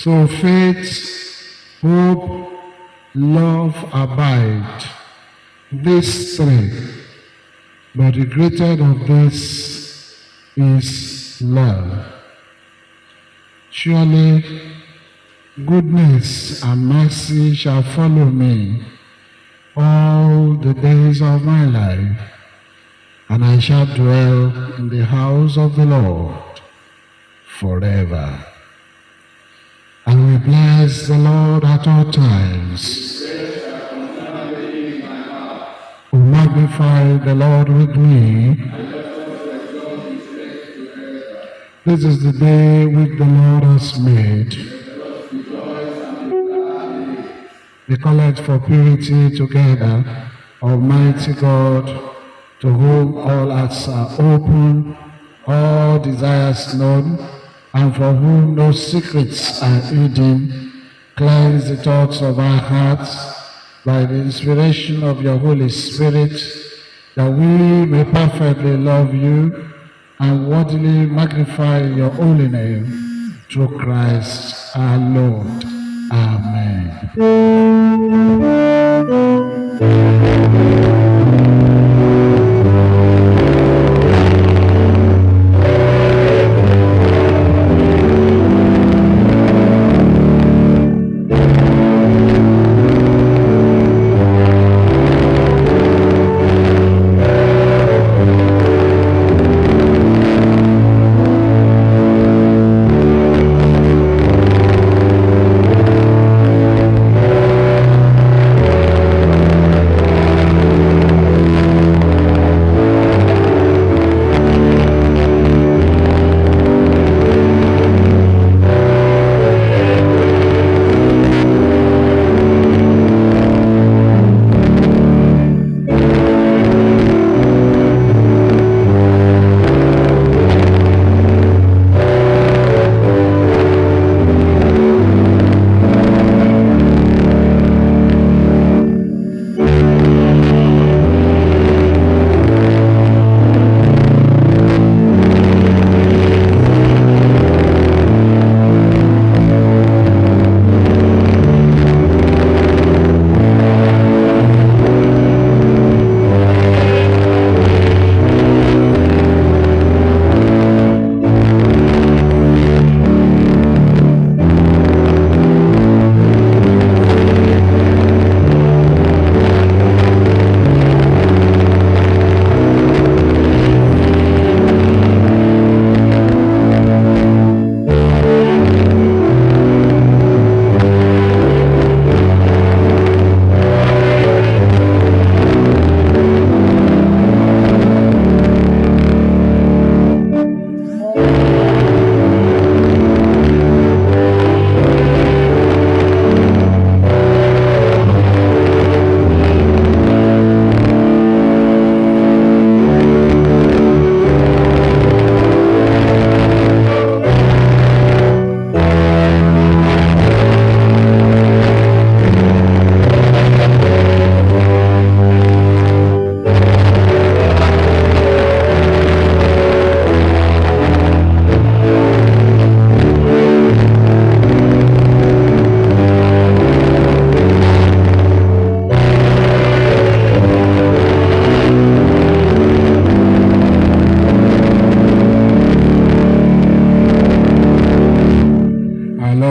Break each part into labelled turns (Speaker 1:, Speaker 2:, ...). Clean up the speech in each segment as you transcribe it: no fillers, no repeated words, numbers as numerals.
Speaker 1: So faith, hope, love abide, these three. But the greatest of this is love. Surely goodness and mercy shall follow me all the days of my life, and I shall dwell in the house of the Lord forever. I will bless the Lord at all times. O magnify the Lord with me. This is the day which the Lord has made. We collect for purity together, Almighty God, to whom all hearts are open, all desires known, and for whom no secrets are hidden. Cleanse the thoughts of our hearts by the inspiration of your Holy Spirit, that we may perfectly love you and worthily magnify your holy name, through Christ our Lord. Amen.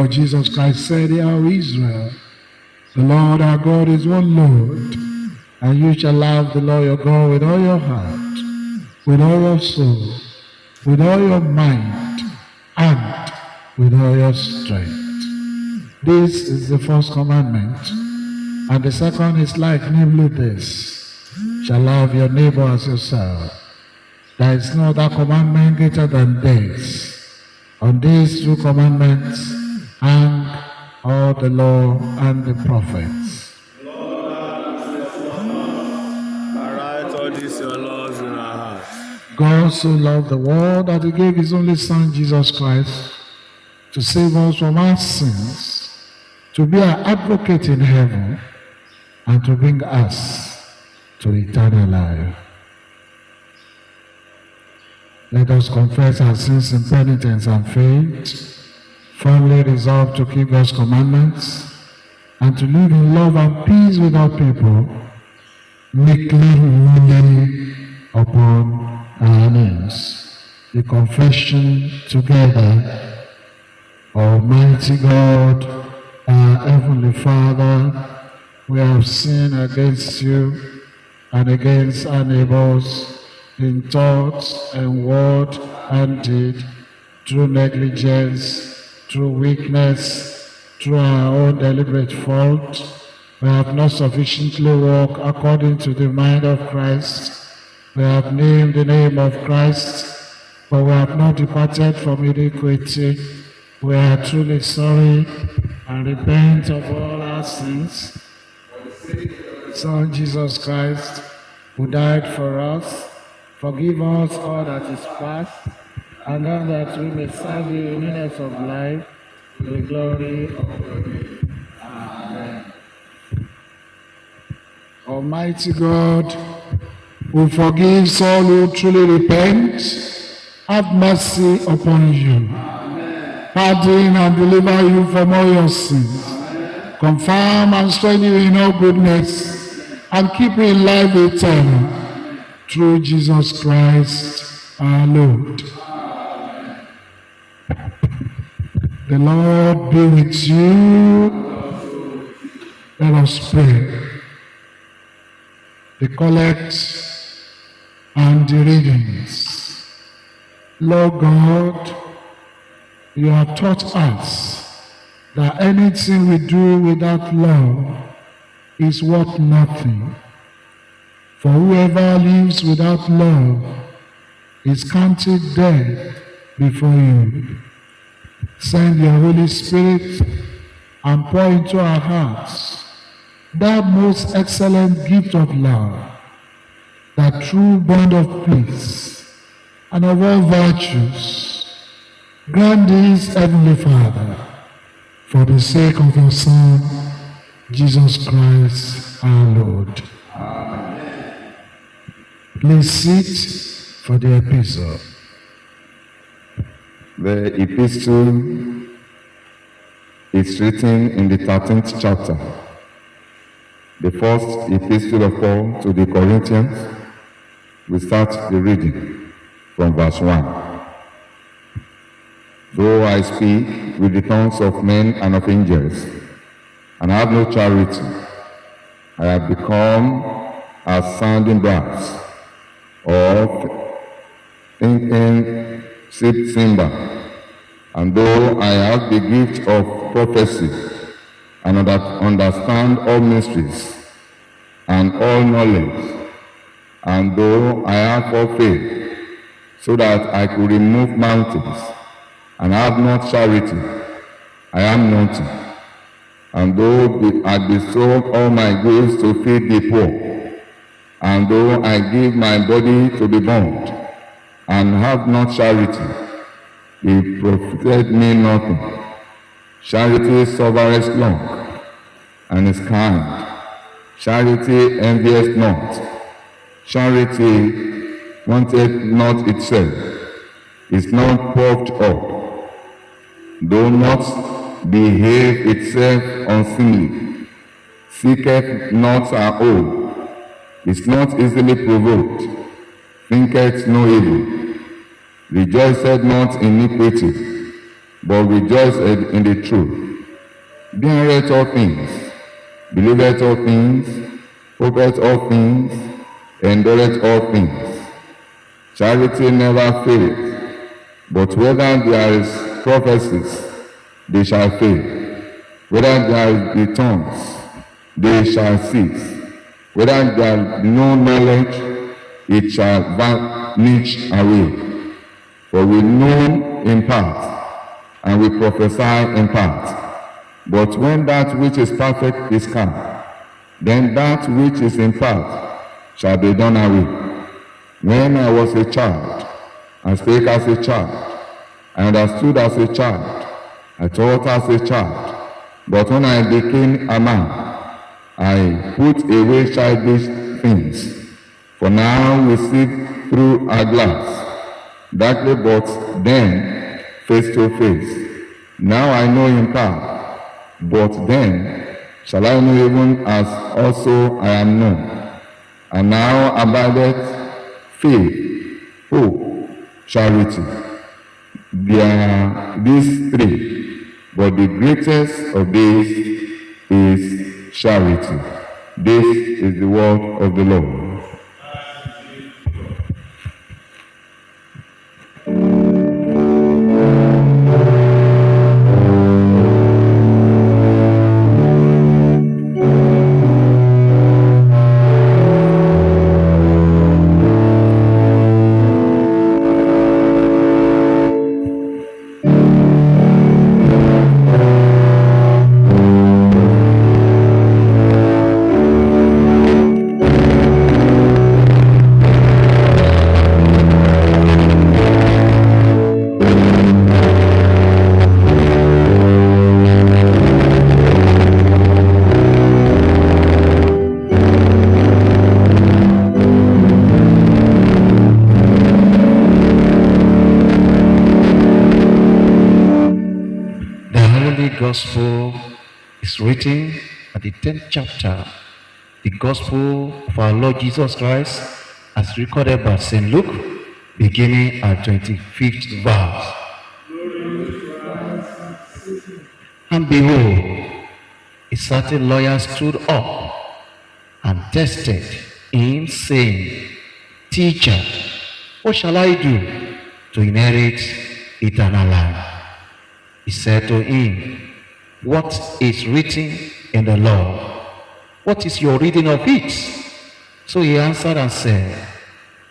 Speaker 1: Jesus Christ said, "Hear, O Israel, the Lord our God is one Lord, and you shall love the Lord your God with all your heart, with all your soul, with all your mind, and with all your strength." This is the first commandment, and the second is like, namely this: shall love your neighbor as yourself. There is no other commandment greater than this. On these two commandments hang all the law and the prophets.
Speaker 2: Lord, write all these your laws in our hearts.
Speaker 1: God so loved the world that he gave his only Son, Jesus Christ, to save us from our sins, to be our advocate in heaven, and to bring us to eternal life. Let us confess our sins in penitence and faith. firmly resolved to keep God's commandments and to live in love and peace with all people, meekly ruling upon our knees. The confession together. Almighty God, our Heavenly Father, we have sinned against you and against our neighbors in thought and word and deed, through negligence, through weakness, through our own deliberate fault. We have not sufficiently walked according to the mind of Christ. We have named the name of Christ, but we have not departed from iniquity. We are truly sorry and repent of all our sins. Son Jesus Christ, who died for us, forgive us all that is past, and grant that we may serve you in newness of life, to the glory of your name. Amen. Almighty God, who forgives all who truly repent, have mercy upon you. Amen. Pardon and deliver you from all your sins. Amen. Confirm and strengthen you in all goodness, and keep you in life eternal. Amen. Through Jesus Christ our Lord. Amen. The Lord be with you. Let us pray. The collect and the readings. Lord God, you have taught us that anything we do without love is worth nothing. For whoever lives without love is counted dead before you. Send your Holy Spirit and pour into our hearts that most excellent gift of love, that true bond of peace and of all virtues. Grant this, Heavenly Father, for the sake of your Son, Jesus Christ our Lord. Amen. Please sit for the epistle.
Speaker 3: The epistle is written in the 13th chapter. The first epistle of Paul to the Corinthians. We start the reading from verse 1. Though I speak with the tongues of men and of angels, and have no charity, I have become as sounding brass, or thinking cymbal. And though I have the gift of prophecy, and understand all mysteries and all knowledge, and though I have all faith, so that I could remove mountains, and have not charity, I am nothing. And though I bestow all my goods to feed the poor, and though I give my body to be burned, and have not charity, it profited me nothing. Charity suffereth long, and is kind. Charity envieth not. Charity wanteth not itself, is not puffed up, do not behave itself unseemly, seeketh not her own, is not easily provoked, thinketh no evil, rejoiceth not in iniquity, but rejoiceth in the truth, beareth all things, believeth all things, hopeth all things, endureth all things. Charity never faileth, but whether there is prophecies, they shall fail. Whether there be tongues, they shall cease. Whether there be no knowledge, it shall vanish away. For we know in part, and we prophesy in part. But when that which is perfect is come, then that which is in part shall be done away. When I was a child, I spake as a child, I understood as a child, I thought as a child. But when I became a man, I put away childish things. For now we see through a glass, darkly, but then face to face. Now I know in part, but then shall I know even as also I am known. And now abideth faith, hope, charity. There are these three, but the greatest of these is charity. This is the word of the Lord.
Speaker 4: Gospel is written at the 10th chapter, the Gospel of our Lord Jesus Christ, as recorded by St. Luke, beginning at 25th verse. And behold, a certain lawyer stood up and tested him, saying, Teacher, what shall I do to inherit eternal life? He said to him, what is written in the law? What is your reading of it? So he answered and said,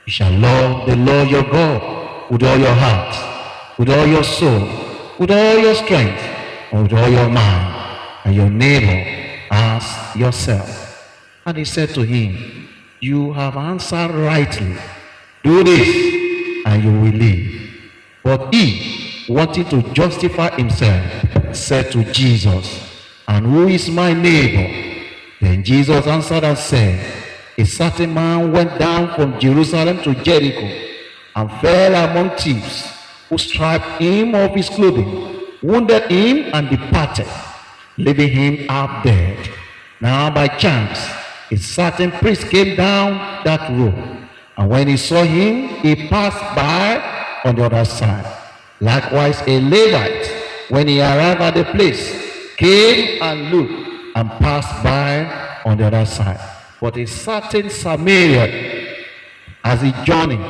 Speaker 4: you shall love the Lord your God with all your heart, with all your soul, with all your strength, and with all your mind, and your neighbor as yourself. And he said to him, you have answered rightly. Do this, and you will live. But he, wanting to justify himself, said to Jesus, and who is my neighbor? Then Jesus answered and said, a certain man went down from Jerusalem to Jericho and fell among thieves, who stripped him of his clothing, wounded him, and departed, leaving him half dead. Now by chance a certain priest came down that road, and when he saw him, he passed by on the other side. Likewise a Levite, when he arrived at the place, came and looked and passed by on the other side. But a certain Samaritan, as he journeyed,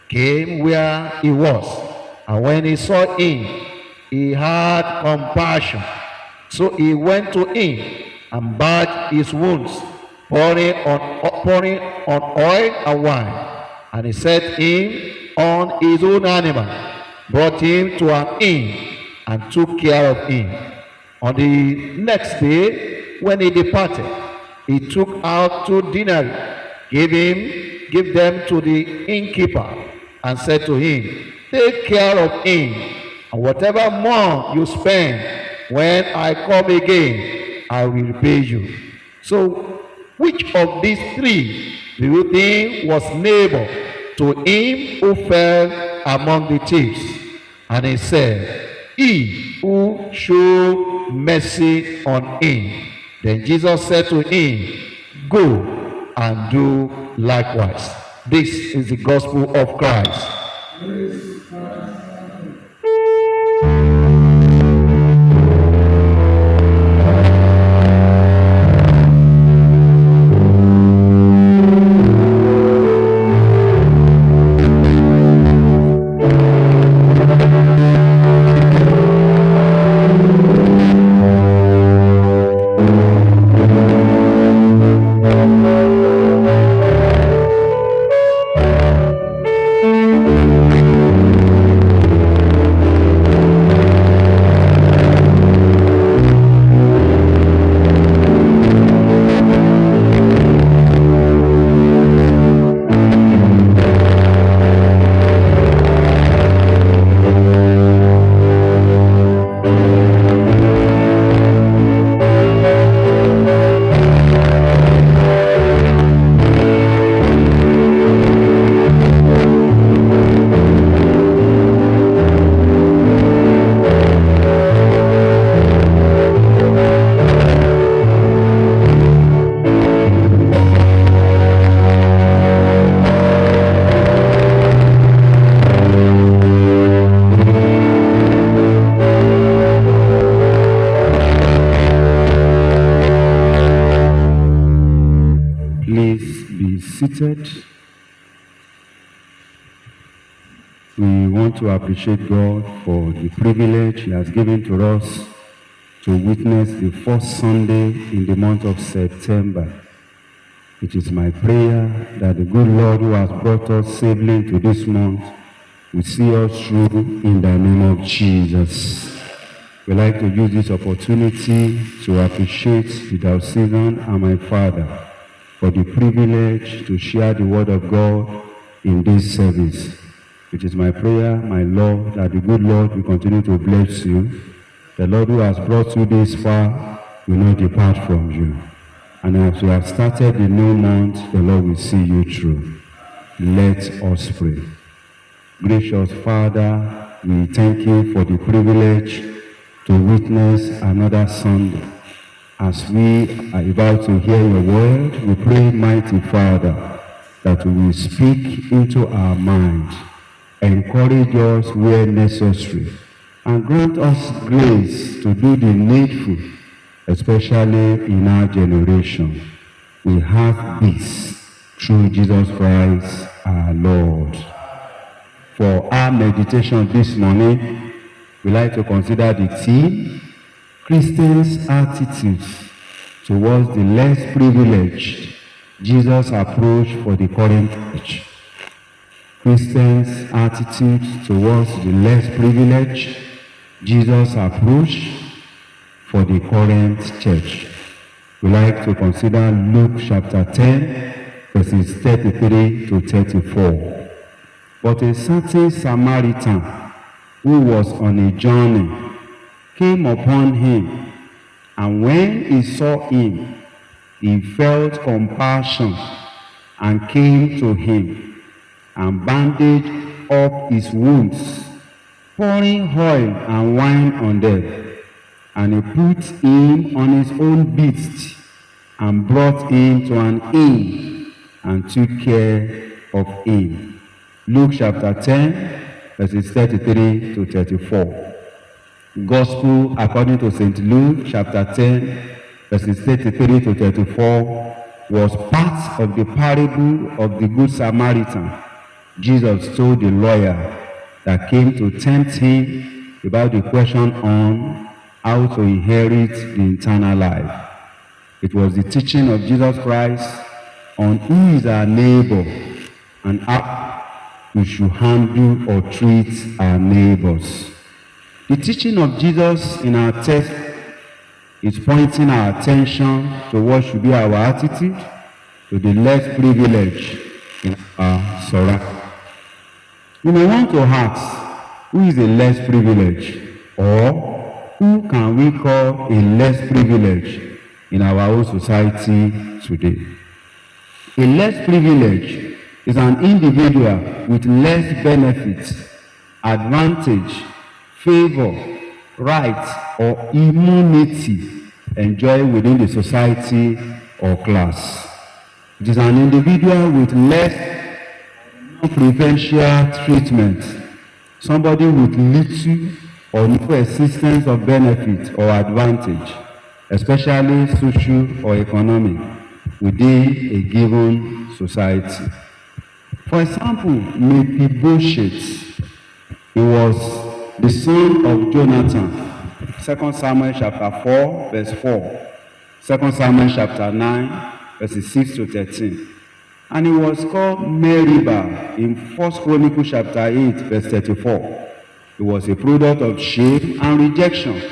Speaker 4: came where he was, and when he saw him, he had compassion. So he went to him and bathed his wounds, pouring on oil and wine, and he set him on his own animal, brought him to an inn, and took care of him. On the next day, when he departed, he took out 2 denarii, give them to the innkeeper, and said to him, take care of him, and whatever more you spend, when I come again, I will repay you. So, which of these 3 do you think was neighbor to him who fell among the thieves? And he said, he who showed mercy on him. Then Jesus said to him, go and do likewise. This is the gospel of Christ.
Speaker 5: seated. We want to appreciate God for the privilege He has given to us to witness the first Sunday in the month of September. It is my prayer that the good Lord who has brought us safely into this month will see us through in the name of Jesus. We'd like to use this opportunity to appreciate the diocesan and my father for the privilege to share the word of God in this service. It is my prayer, my Lord, that the good Lord will continue to bless you. The Lord who has brought you this far will not depart from you. And as we have started the new month, the Lord will see you through. Let us pray. Gracious Father, we thank you for the privilege to witness another Sunday. As we are about to hear your word, we pray, mighty Father, that we will speak into our minds, encourage us where necessary, and grant us grace to do the needful, especially in our generation. We have this through Jesus Christ our Lord. For our meditation this morning, we like to consider the theme, Christians' attitudes towards the less privileged, Jesus' approach for the current church. Christians' attitudes towards the less privileged, Jesus' approach for the current church. We like to consider Luke chapter 10, verses 33 to 34. But a certain Samaritan who was on a journey came upon him, and when he saw him, he felt compassion and came to him and bandaged up his wounds, pouring oil and wine on them. And he put him on his own beast and brought him to an inn and took care of him. Luke chapter 10, verses 33 to 34. Gospel according to St. Luke chapter 10, verses 33 to 34 was part of the parable of the Good Samaritan Jesus told the lawyer that came to tempt him about the question on how to inherit the eternal life. It was the teaching of Jesus Christ on who is our neighbor and how we should handle or treat our neighbors. The teaching of Jesus in our text is pointing our attention to what should be our attitude to the less privileged in our surroundings. You may want to ask, who is a less privileged? Or who can we call a less privileged in our own society today? A less privileged is an individual with less benefits, advantage, favor, right, or immunity enjoyed within the society or class. It is an individual with less preferential treatment, somebody with little or no existence of benefit or advantage, especially social or economic, within a given society. For example, Mephibosheth, he was the son of Jonathan, 2 Samuel chapter 4, verse 4, 2 Samuel chapter 9, verses 6 to 13. And he was called Meribah in 1 Chronicles chapter 8, verse 34. He was a product of shame and rejection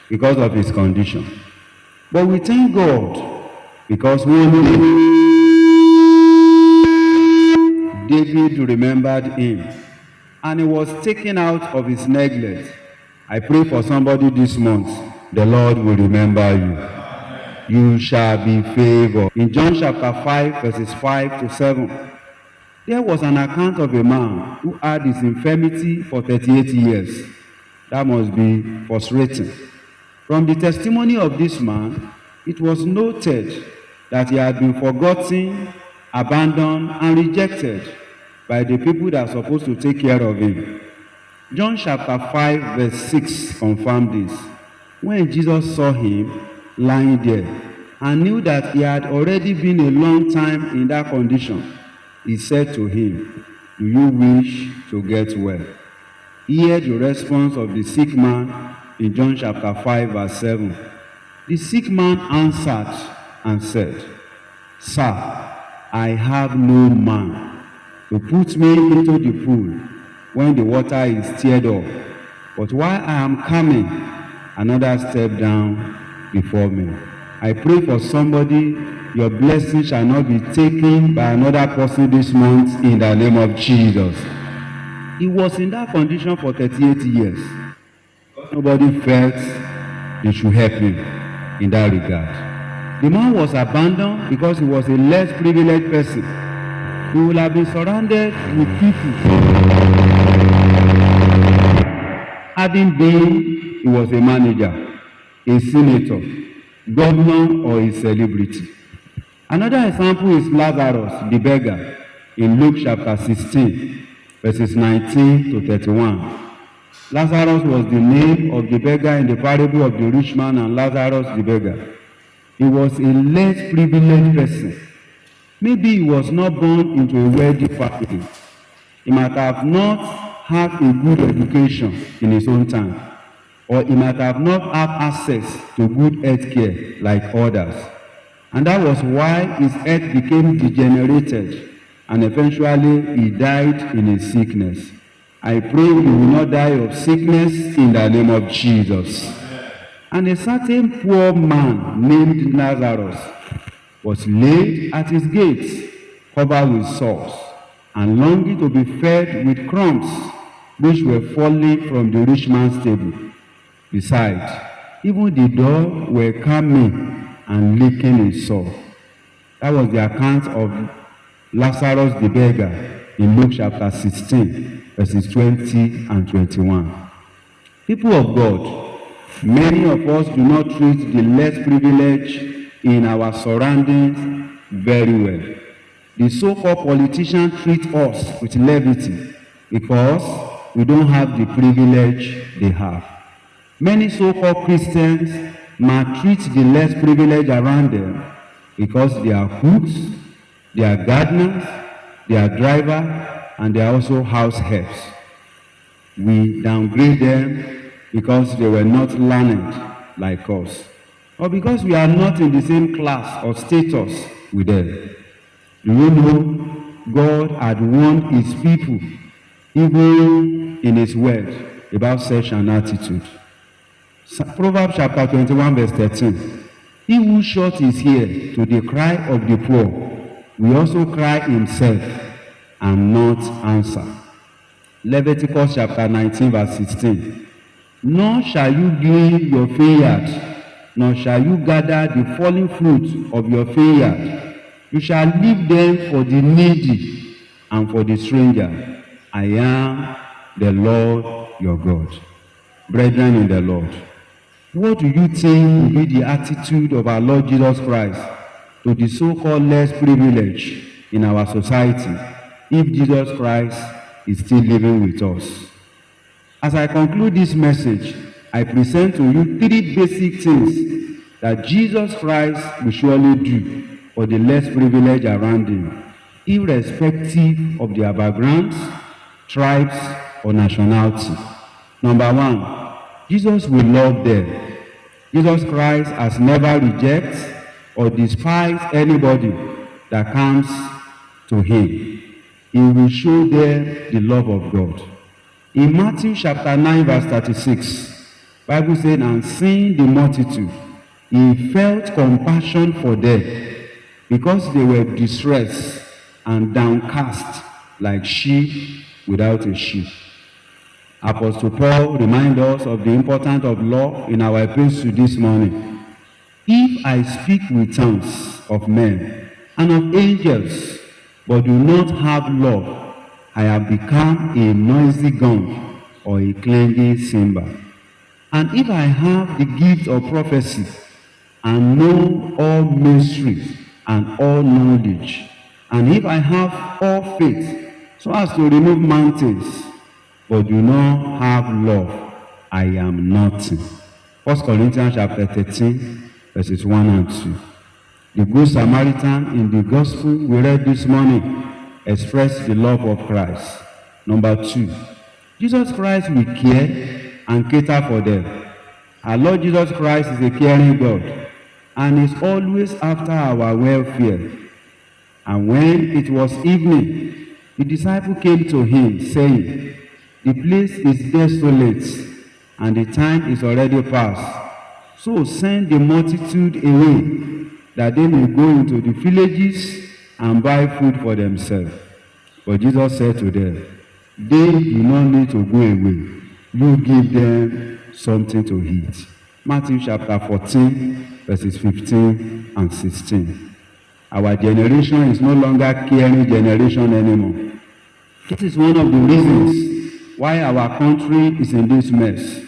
Speaker 5: because of his condition. But we thank God because one day David remembered him and he was taken out of his neglect. I pray for somebody this month, the Lord will remember you. You shall be favored. In John chapter 5, verses 5 to 7, there was an account of a man who had his infirmity for 38 years. That must be frustrating. From the testimony of this man, it was noted that he had been forgotten, abandoned, and rejected by the people that are supposed to take care of him. John chapter 5, verse 6 confirmed this. When Jesus saw him lying there and knew that he had already been a long time in that condition, He said to him, "Do you wish to get well?" Hear the response of the sick man in John chapter 5, verse 7. The sick man answered and said, "Sir, I have no man to put me into the pool when the water is stirred up. But while I am coming, another step down before me." I pray for somebody, your blessing shall not be taken by another person this month in the name of Jesus. He was in that condition for 38 years. Nobody felt they should help him in that regard. The man was abandoned because he was a less privileged person. He would have been surrounded with people. Having been, he was a manager, a senator, governor, or a celebrity. Another example is Lazarus, the beggar, in Luke chapter 16, verses 19 to 31. Lazarus was the name of the beggar in the parable of the rich man and Lazarus the beggar. He was a less privileged person. Maybe he was not born into a wealthy family. He might have not had a good education in his own time, or he might have not had access to good health care like others. And that was why his health became degenerated, and eventually he died in his sickness. I pray you will not die of sickness in the name of Jesus. And a certain poor man named Lazarus was laid at his gates, covered with sores, and longing to be fed with crumbs, which were falling from the rich man's table. Besides, even the dogs were coming and licking his sore. That was the account of Lazarus the beggar in Luke chapter 16, verses 20 and 21. People of God, many of us do not treat the less privileged in our surroundings very well. The so-called politicians treat us with levity because we don't have the privilege they have. Many so-called Christians maltreat the less privileged around them because they are cooks, they are gardeners, they are drivers, and they are also house helps. We downgrade them because they were not learned like us, or because we are not in the same class or status with them. Do you know God had warned his people, even in his word, about such an attitude? Proverbs chapter 21, verse 13. He who shuts his ear to the cry of the poor will also cry himself and not answer. Leviticus chapter 19, verse 16. Nor shall you glean your vineyard, nor shall you gather the fallen fruit of your vineyard. You shall leave them for the needy and for the stranger. I am the Lord your God. Brethren in the Lord, what do you think will be the attitude of our Lord Jesus Christ to the so-called less privileged in our society if Jesus Christ is still living with us? As I conclude this message, I present to you three basic things that Jesus Christ will surely do for the less privileged around him, irrespective of their backgrounds, tribes, or nationality. Number one, Jesus will love them. Jesus Christ has never rejected or despised anybody that comes to him. He will show them the love of God. In Matthew chapter 9, verse 36, Bible said, and seeing the multitude, he felt compassion for them because they were distressed and downcast like sheep without a sheep. Apostle Paul reminds us of the importance of love in our epistle this morning. If I speak with tongues of men and of angels, but do not have love, I have become a noisy gong or a clanging cymbal. And if I have the gift of prophecy and know all mysteries and all knowledge, and if I have all faith so as to remove mountains, but do not have love, I am nothing. 1 Corinthians chapter 13, verses 1 and 2. The Good Samaritan in the gospel we read this morning express the love of Christ. Number 2, Jesus Christ will care and cater for them. Our Lord Jesus Christ is a caring God and is always after our welfare. And when it was evening, the disciple came to him, saying, "The place is desolate, and the time is already past. So send the multitude away, that they may go into the villages and buy food for themselves." But Jesus said to them, "They do not need to go away. You give them something to eat." Matthew chapter 14, verses 15 and 16. Our generation is no longer caring generation anymore. This is one of the reasons why our country is in this mess.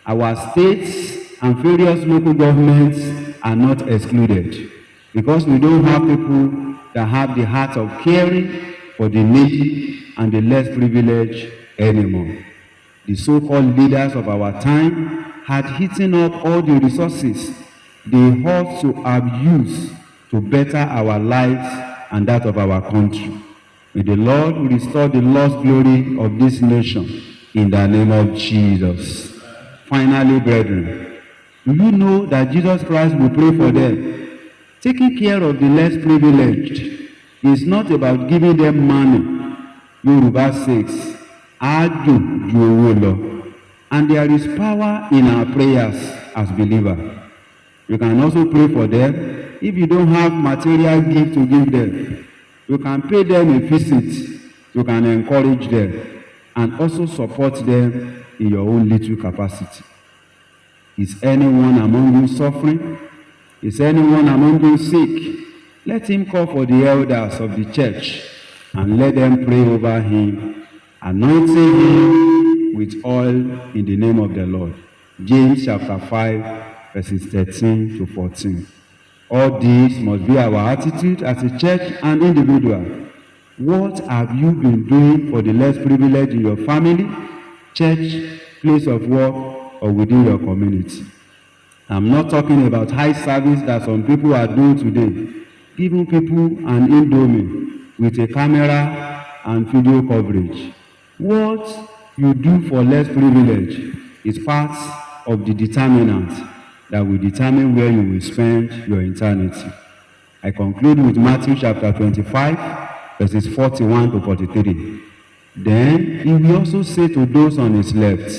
Speaker 5: Our states and various local governments are not excluded, because we don't have people that have the heart of caring for the needy and the less privileged anymore. The so-called leaders of our time had eaten up all the resources they ought to have used to better our lives and that of our country. May the Lord restore the lost glory of this nation in the name of Jesus. Finally, brethren, do you know that Jesus Christ will pray for them? Taking care of the less privileged is not about giving them money. Yoruba says, "Aju ju owo lo." And there is power in our prayers as believers. You can also pray for them. If you don't have material gift to give them, you can pay them a visit. You can encourage them and also support them in your own little capacity. Is anyone among you suffering? Is anyone among you sick? Let him call for the elders of the church and let them pray over him, anointing him with oil in the name of the Lord. James chapter 5, verses 13 to 14. All this must be our attitude as a church and individual. What have you been doing for the less privileged in your family, church, place of work, or within your community? I'm not talking about high service that some people are doing today, giving people an indomie with a camera and video coverage. What you do for less privilege is part of the determinant that will determine where you will spend your eternity. I conclude with Matthew chapter 25, verses 41 to 43. Then he will also say to those on his left,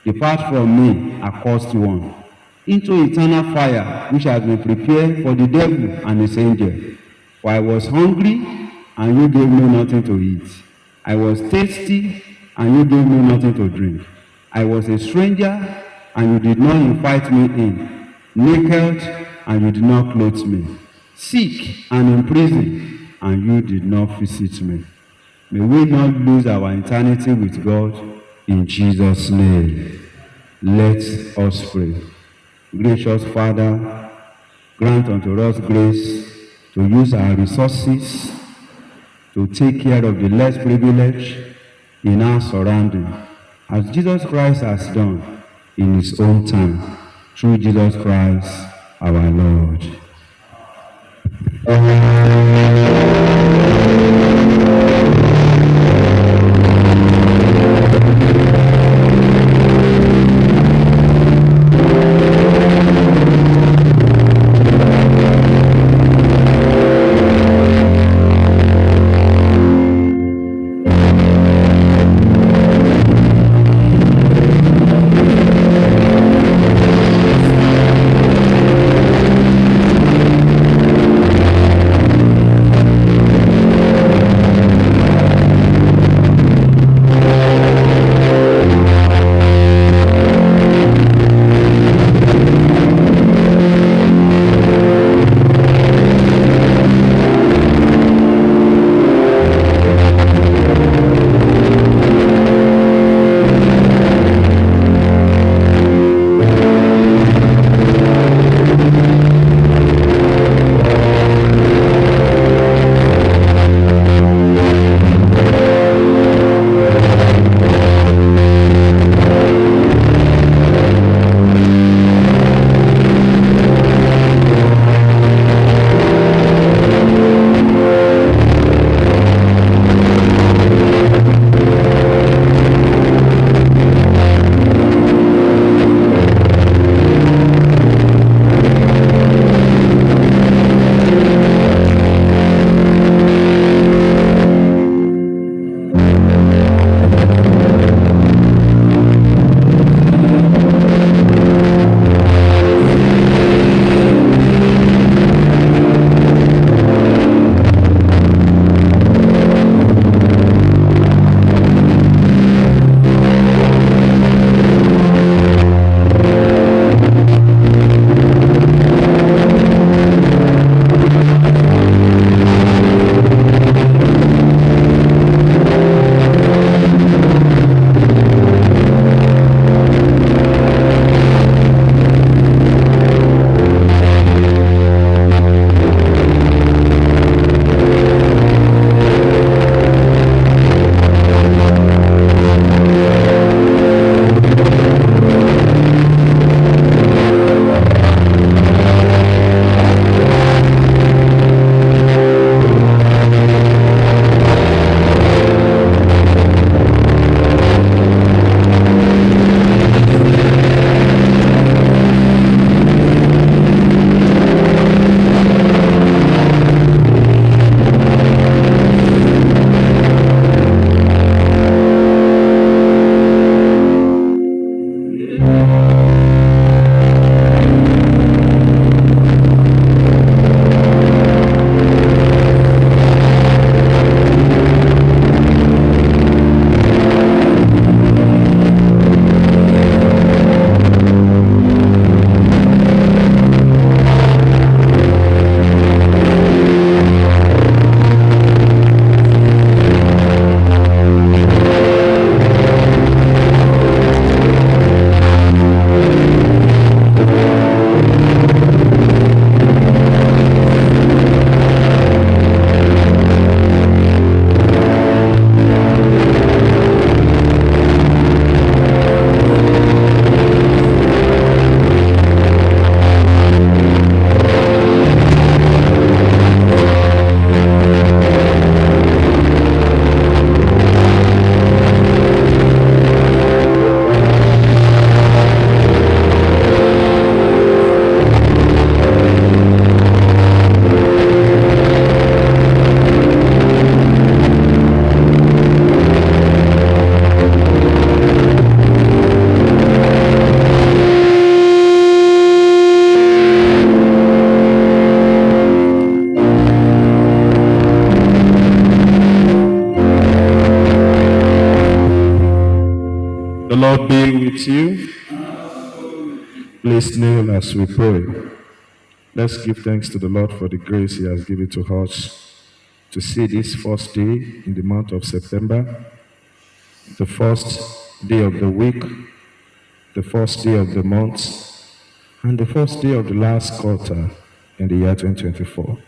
Speaker 5: "Depart from me, accursed one, into eternal fire, which has been prepared for the devil and his angel. For I was hungry, and you gave me nothing to eat. I was thirsty, and you gave me nothing to drink. I was a stranger, and you did not invite me in. Naked, and you did not clothe me. Sick and in prison, and you did not visit me." May we not lose our eternity with God in Jesus' name. Let us pray. Gracious Father, grant unto us grace to use our resources to take care of the less privileged in our surrounding, as Jesus Christ has done in his own time, through Jesus Christ our Lord.
Speaker 1: The Lord be with you. Please kneel as we pray. Let's give thanks to the Lord for the grace He has given to us to see this first day in the month of September, the first day of the week, the first day of the month, and the first day of the last quarter in the year 2024.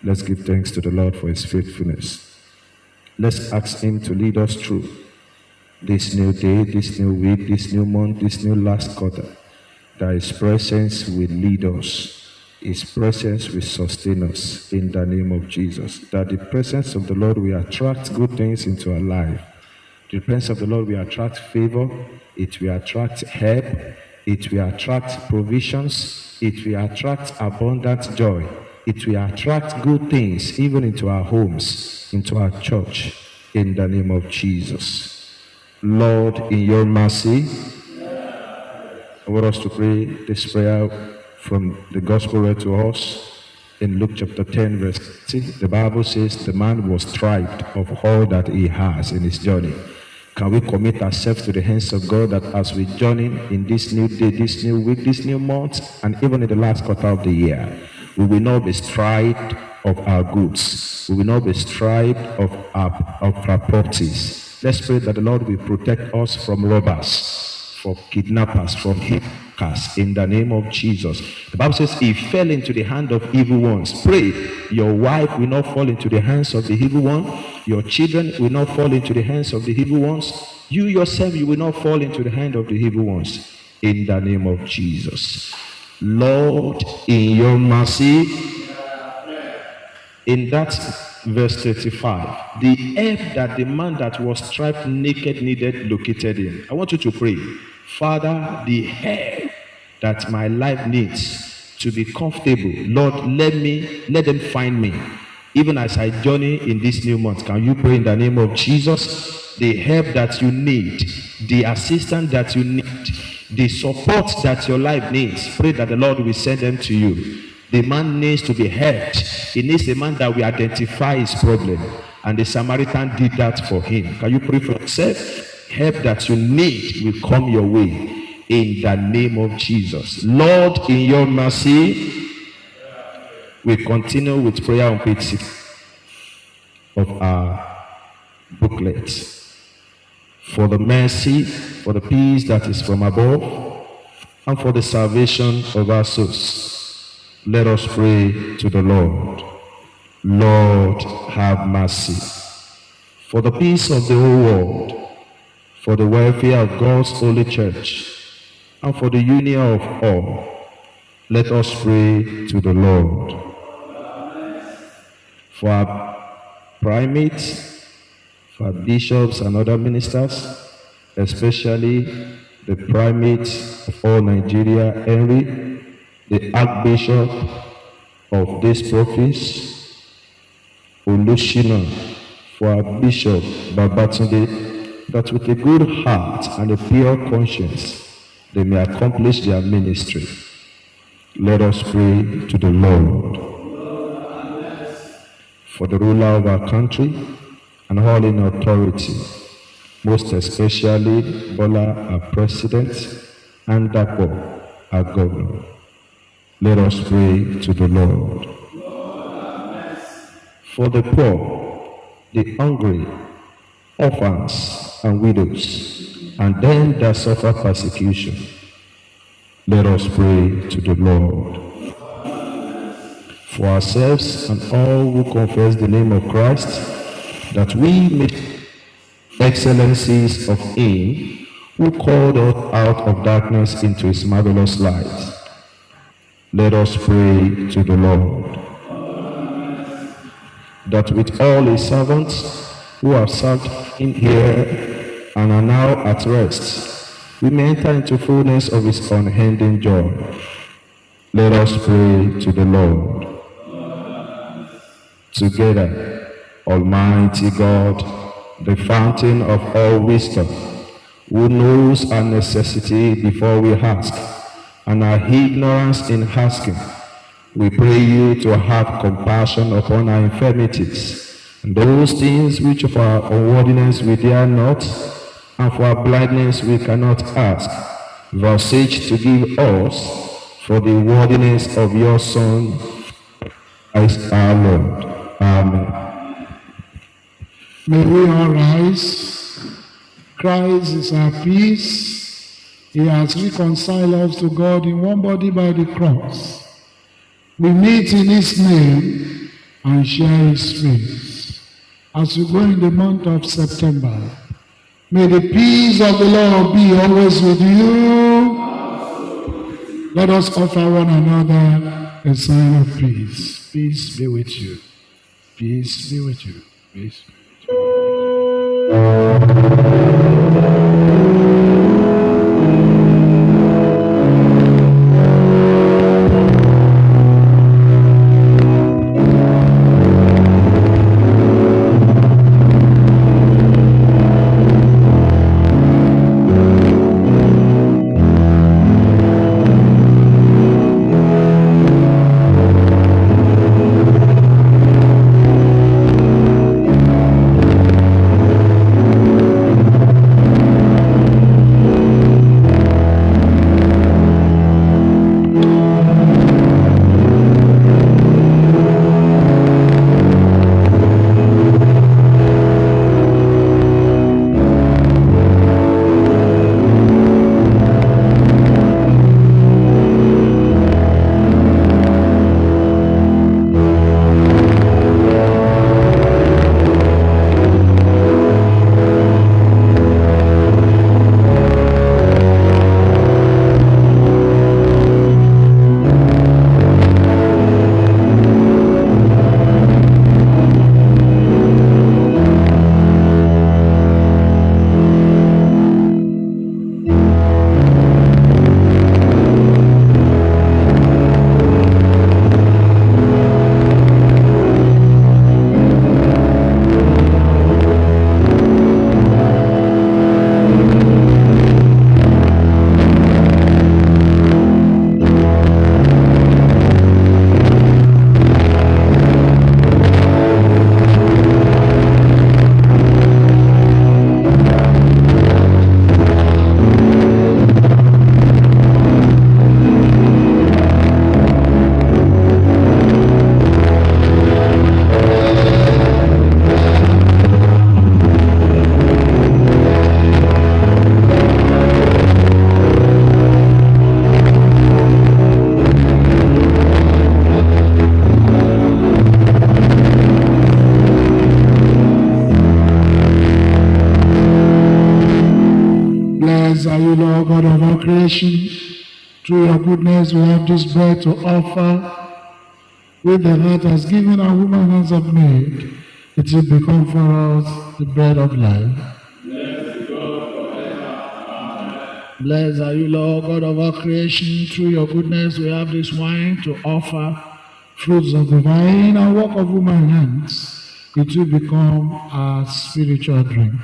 Speaker 1: Let's give thanks to the Lord for His faithfulness. Let's ask Him to lead us through this new day, this new week, this new month, this new last quarter. That His presence will lead us. His presence will sustain us in the name of Jesus. That the presence of the Lord will attract good things into our life. The presence of the Lord will attract favor. It will attract help. It will attract provisions. It will attract abundant joy. It will attract good things even into our homes, into our church, in the name of Jesus. Lord, in your mercy, I want us to pray this prayer from the gospel read to us in Luke chapter 10 verse 6. The Bible says the man was striped of all that he has in his journey. Can we commit ourselves to the hands of God that as we journey in this new day, this new week, this new month, and even in the last quarter of the year, we will not be striped of our goods. We will not be striped of our properties. Let's pray that the Lord will protect us from robbers, from kidnappers, from hackers, in the name of Jesus. The Bible says he fell into the hand of evil ones. Pray your wife will not fall into the hands of the evil one. Your children will not fall into the hands of the evil ones. You yourself, you will not fall into the hand of the evil ones, in the name of Jesus. Lord, in your mercy, in that verse 35, the help that the man that was striped naked needed located him. I want you to pray, Father, the help that my life needs to be comfortable, Lord, let them find me, even as I journey in this new month. Can you pray in the name of Jesus? The help that you need, the assistance that you need, the support that your life needs, pray that the Lord will send them to you. The man needs to be helped. He needs a man that will identify his problem. And the Samaritan did that for him. Can you pray for yourself? Help that you need will come your way in the name of Jesus. Lord, in your mercy, we continue with prayer on page 6 of our booklet. For the mercy, for the peace that is from above, and for the salvation of our souls. Let us pray to the Lord. Lord, have mercy. For the peace of the whole world, for the welfare of God's holy church, and for the union of all, let us pray to the Lord. For our primates, for our bishops and other ministers, especially the primate of all Nigeria, Henry, the Archbishop of this province, Olushina, for our Bishop Babatunde, that with a good heart and a pure conscience, they may accomplish their ministry. Let us pray to the Lord. For the ruler of our country and all in authority, most especially Bola, our president, and Dapo, our governor. Let us pray to the Lord. For the poor, the hungry, orphans, and widows, and them that suffer persecution, let us pray to the Lord. For ourselves and all who confess the name of Christ, that we may excellencies of Him who called us out of darkness into His marvelous light. Let us pray to the Lord. That with all His servants who have served Him here and are now at rest, we may enter into fullness of His unending joy. Let us pray to the Lord. Together, Almighty God, the fountain of all wisdom, who knows our necessity before we ask, and our ignorance in asking, we pray you to have compassion upon our infirmities, and those things which of our unworthiness we dare not,
Speaker 4: and for our blindness we cannot ask. Vouchsafe to give us for the worthiness of your Son, Christ our Lord. Amen.
Speaker 1: May we all rise. Christ is our peace. He has reconciled us to God in one body by the cross. We meet in his name and share his peace. As we go in the month of September, may the peace of the Lord be always with you. Let us offer one another a sign of peace. Peace be with you. Peace be with you. Peace be with you. Are you, Lord God of all creation? Through your goodness, we have this bread to offer, which the earth has given and human hands have made. It will become for us the bread of life. Blessed are you, Lord God of all creation. Through your goodness, we have this wine to offer, fruits of the vine and work of human hands. It will become our spiritual drink.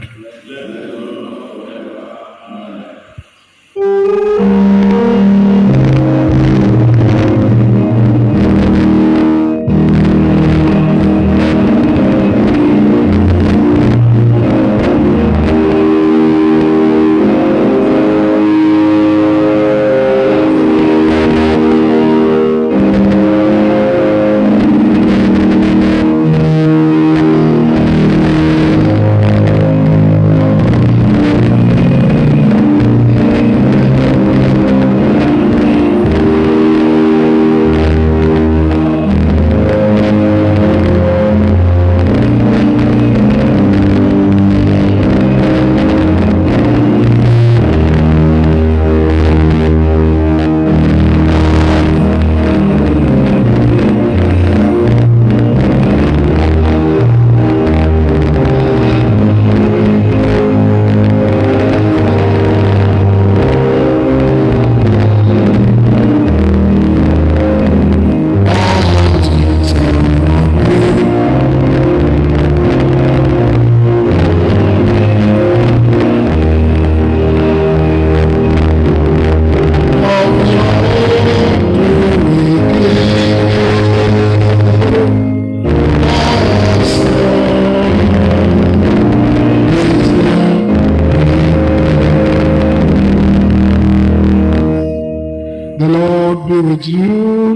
Speaker 1: be with you.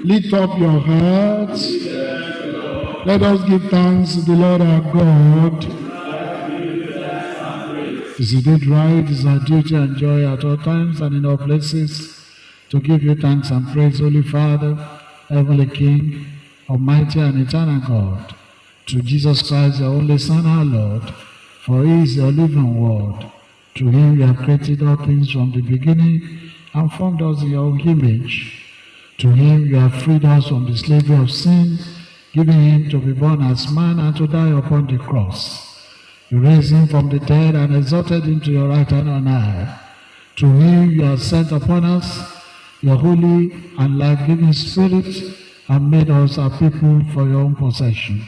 Speaker 1: Lift up your hearts. Let us give thanks to the Lord our God. Is it right? It is our duty and joy at all times and in all places to give you thanks and praise, Holy Father, Heavenly King, Almighty and eternal God, to Jesus Christ, your only Son, our Lord, for he is your living word. To him you have created all things from the beginning and formed us in your own image. To him you have freed us from the slavery of sin, giving him to be born as man and to die upon the cross. You raised him from the dead and exalted him to your right hand on high. To him you have sent upon us your holy and life-giving Spirit and made us a people for your own possession.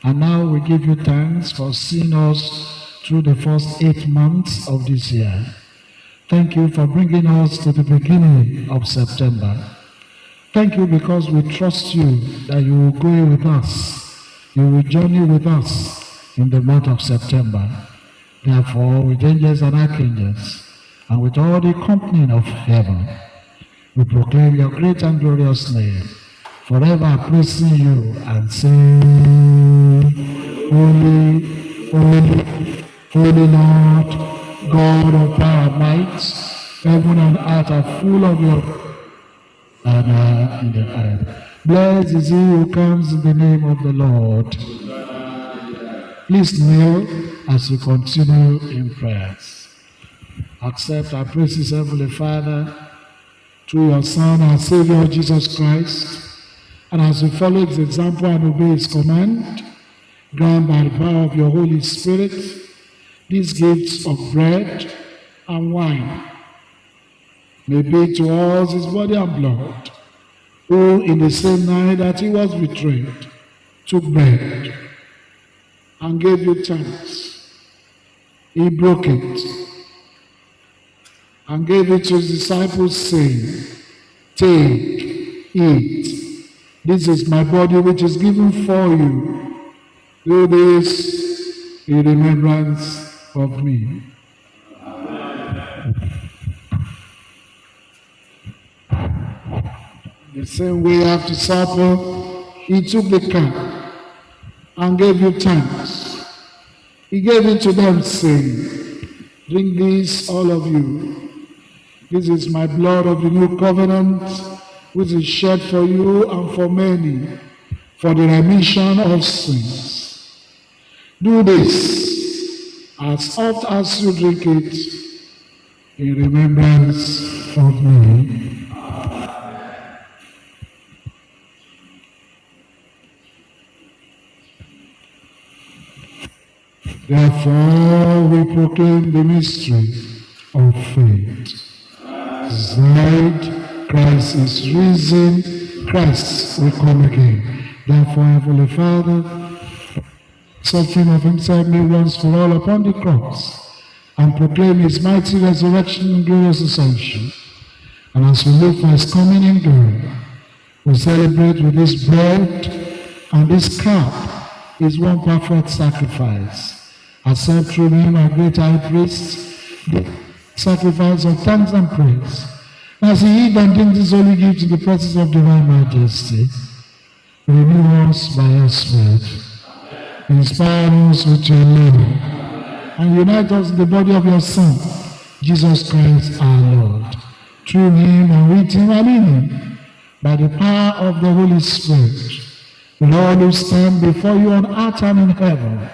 Speaker 1: And now we give you thanks for seeing us through the first 8 months of this year. Thank you for bringing us to the beginning of September. Thank you because we trust you that you will go with us. You will journey with us in the month of September. Therefore, with angels and archangels, and with all the company of heaven, we proclaim your great and glorious name, forever praising you and saying, Holy, holy, holy Lord, God of power and might, heaven and earth are full of your honor in the earth. Blessed is he who comes in the name of the Lord. Please kneel as we continue in prayers. Accept our praises, Heavenly Father, through your Son, our Savior, Jesus Christ. And as we follow his example and obey his command, grant by the power of your Holy Spirit these gifts of bread and wine may be to us his body and blood, who in the same night that he was betrayed took bread and gave you thanks. He broke it and gave it to his disciples, saying, Take, eat. This is my body which is given for you. Do this in remembrance of me. The same way after supper, he took the cup and gave you thanks. He gave it to them, saying, Drink this, all of you. This is my blood of the new covenant, which is shed for you and for many, for the remission of sins. Do this as oft as you drink it in remembrance of me. Therefore, we proclaim the mystery of faith. Died, Christ is risen, Christ will come again. Therefore, Heavenly Father, suffering of himself made once for all upon the cross, and proclaim his mighty resurrection and glorious ascension. And as we look for his coming in glory, we celebrate with this bread and this cup his one perfect sacrifice. Accept through him, our great high priest, the sacrifice of thanks and praise. As he eat and drink this holy gift in the presence of divine majesty, renew us by your Spirit. Inspire us with your love, and unite us in the body of your Son, Jesus Christ our Lord. Through him and with him and in him, by the power of the Holy Spirit, we all who stand before you on earth and in heaven,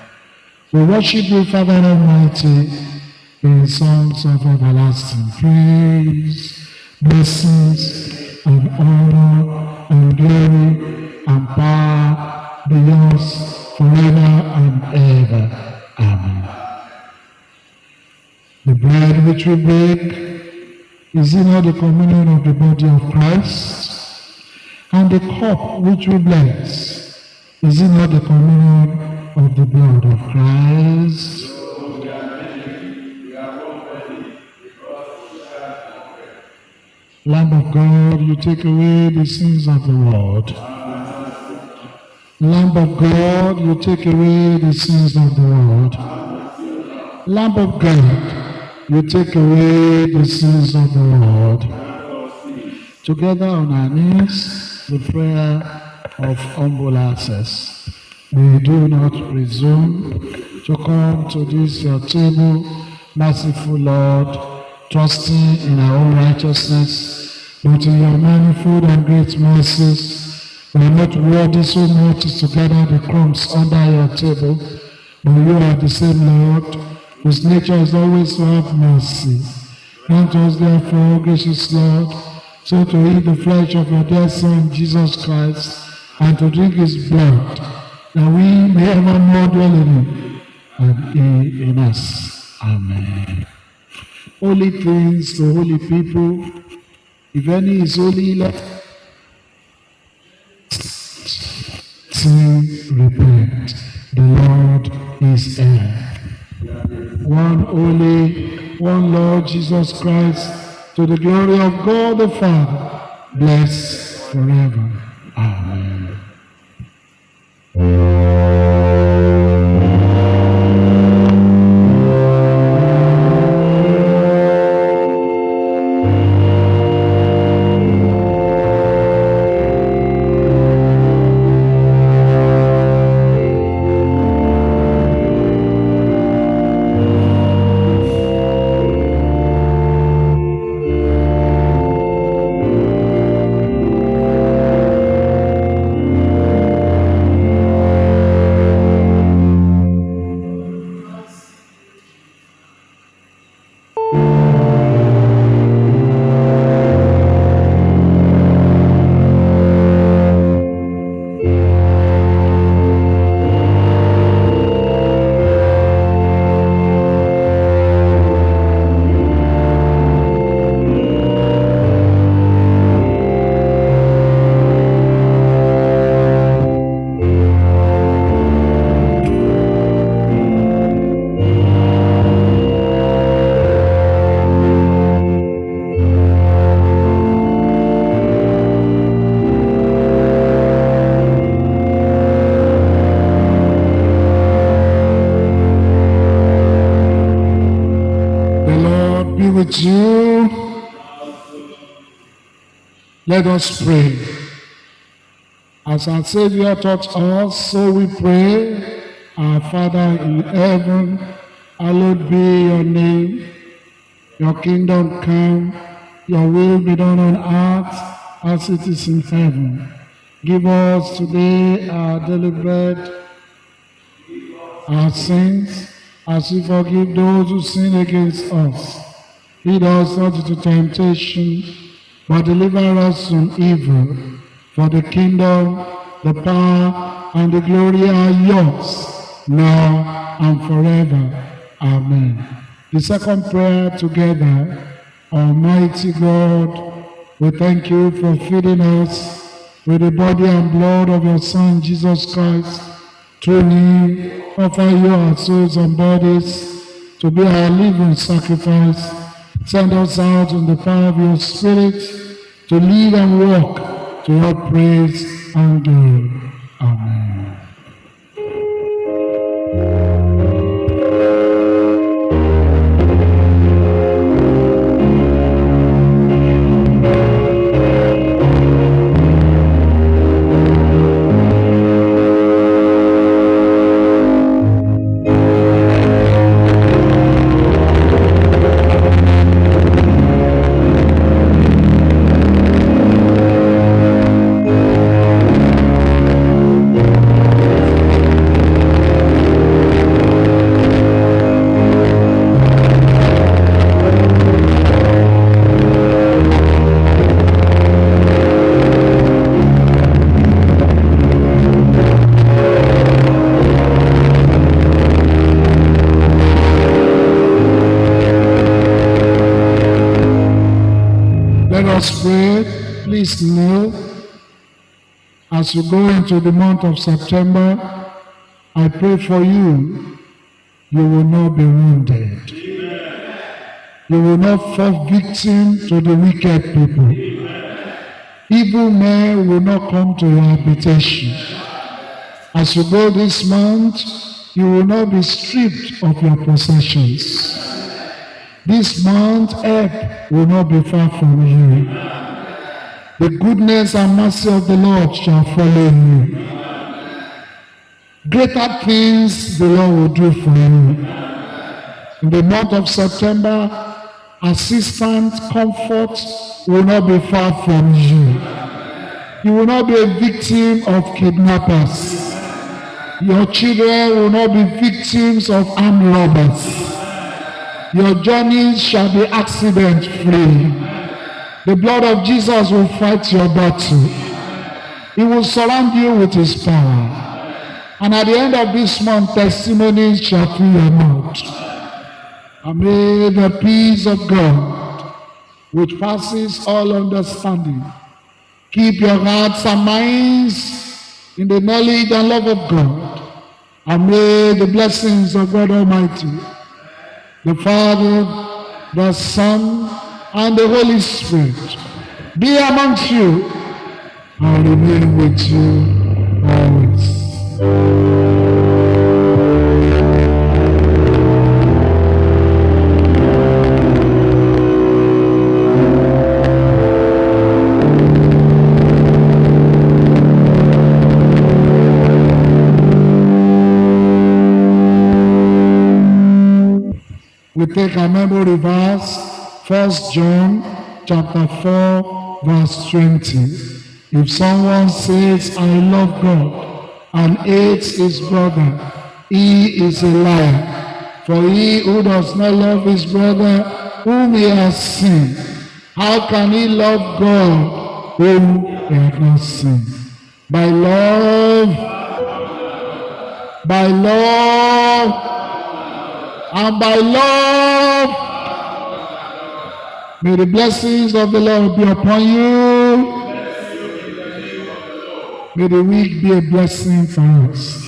Speaker 1: we worship you, Father Almighty, in songs of everlasting praise, blessings, and honor, and glory, and power be yours forever and ever. Amen. The bread which we break is in the communion of the body of Christ, and the cup which we bless is in the communion of the blood of Christ. Lamb of God, you take away the sins of the world. Lamb of God, you take away the sins of the world. Lamb of God, you take away the sins of the world. together on our knees, the prayer of humble access. We do not presume to come to this your table, merciful Lord, trusting in our own righteousness, but in your manifold and great mercies, we are not worthy so much as to gather the crumbs under your table, but you are the same Lord, whose nature is always to have mercy. Grant us therefore, gracious Lord, so to eat the flesh of your dear Son, Jesus Christ, and to drink his blood, that we may evermore dwell in him, and he in us. Amen. Holy things to holy people, if any is holy, let sin repent. The Lord is here. One holy, one Lord Jesus Christ, to the glory of God the Father, blessed forever. Amen. With you, let us pray. As our Savior taught us, so we pray. Our Father in heaven, hallowed be your name. Your kingdom come, your will be done on earth as it is in heaven. Give us today our daily bread, our sins, as we forgive those who sin against us. Lead us not into temptation, but deliver us from evil. For the kingdom, the power, and the glory are yours, now and forever. Amen. The second prayer together. Almighty God, we thank you for feeding us with the body and blood of your Son, Jesus Christ. Through him, offer you our souls and bodies to be our living sacrifice. Send us out in the power of your Spirit to live and walk to your praise and glory. Amen. us pray. Please know, as you go into the month of September, I pray for you, you will not be wounded. You will not fall victim to the wicked people. Evil men will not come to your habitation. As you go this month, you will not be stripped of your possessions. This month, help will not be far from you. The goodness and mercy of the Lord shall follow you. Greater things the Lord will do for you. In the month of September, assistance, comfort will not be far from you. You will not be a victim of kidnappers. Your children will not be victims of armed robbers. Your journeys shall be accident-free. The blood of Jesus will fight your battle. He will surround you with his power. And at the end of this month, testimonies shall fill your mouth. And may the peace of God, which passes all understanding, keep your hearts and minds in the knowledge and love of God. And may the blessings of God Almighty, the Father, the Son, and the Holy Spirit be amongst you and remain with you always. We take our memory verse, 1 John chapter 4, verse 20. If someone says, I love God, and hates his brother, he is a liar. For he who does not love his brother, whom he has seen, how can he love God, whom he has not seen? By love, and by love, may the blessings of the Lord be upon you. May the week be a blessing for us.